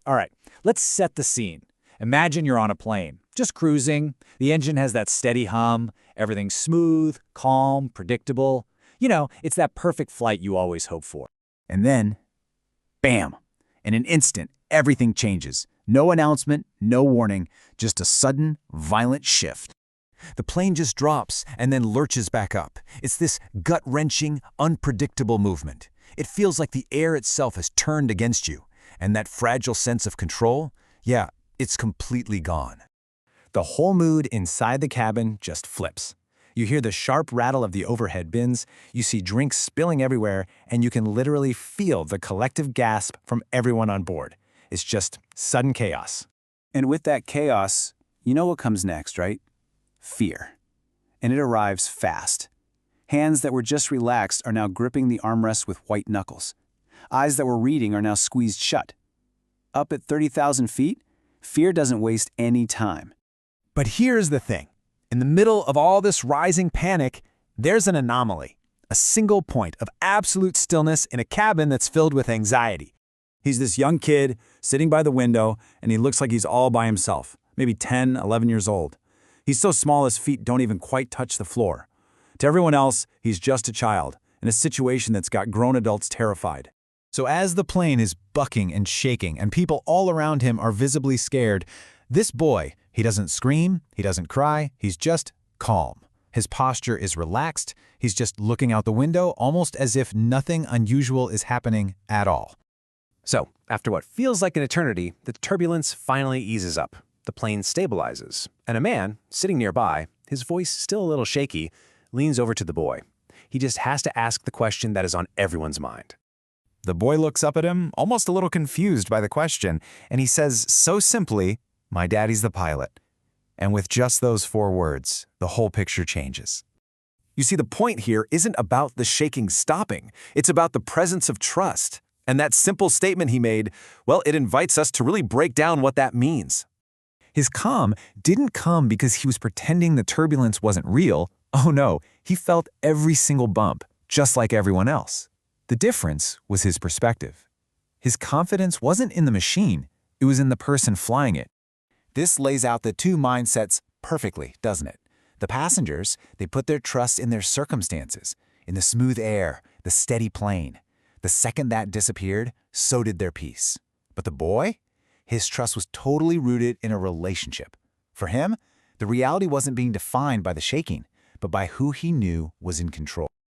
All right, let's set the scene. Imagine you're on a plane, just cruising. The engine has that steady hum. Everything's smooth, calm, predictable. You know, it's that perfect flight you always hope for. And then, bam! In an instant, everything changes. No announcement, no warning, just a sudden, violent shift. The plane just drops and then lurches back up. It's this gut-wrenching, unpredictable movement. It feels like the air itself has turned against you. And that fragile sense of control, yeah, it's completely gone. The whole mood inside the cabin just flips. You hear the sharp rattle of the overhead bins, you see drinks spilling everywhere, and you can literally feel the collective gasp from everyone on board. It's just sudden chaos. And with that chaos, you know what comes next, right? Fear. And it arrives fast. Hands that were just relaxed are now gripping the armrests with white knuckles. Eyes that were reading are now squeezed shut. Up at 30,000 feet, fear doesn't waste any time. But here's the thing. In the middle of all this rising panic, there's an anomaly. A single point of absolute stillness in a cabin that's filled with anxiety. He's this young kid sitting by the window, and he looks like he's all by himself, maybe 10, 11 years old. He's so small his feet don't even quite touch the floor. To everyone else, he's just a child, in a situation that's got grown adults terrified. So as the plane is bucking and shaking and people all around him are visibly scared, this boy, he doesn't scream, he doesn't cry, he's just calm. His posture is relaxed, he's just looking out the window almost as if nothing unusual is happening at all. So, after what feels like an eternity, the turbulence finally eases up. The plane stabilizes, and a man, sitting nearby, his voice still a little shaky, leans over to the boy. He just has to ask the question that is on everyone's mind. The boy looks up at him, almost a little confused by the question, and he says so simply, "My daddy's the pilot." And with just those 4 words, the whole picture changes. You see, the point here isn't about the shaking stopping. It's about the presence of trust. And that simple statement he made, well, it invites us to really break down what that means. His calm didn't come because he was pretending the turbulence wasn't real. Oh no, he felt every single bump, just like everyone else. The difference was his perspective. His confidence wasn't in the machine, it was in the person flying it. This lays out the two mindsets perfectly, doesn't it? The passengers, they put their trust in their circumstances, in the smooth air, the steady plane. The second that disappeared, so did their peace. But the boy? His trust was totally rooted in a relationship. For him, the reality wasn't being defined by the shaking, but by who he knew was in control.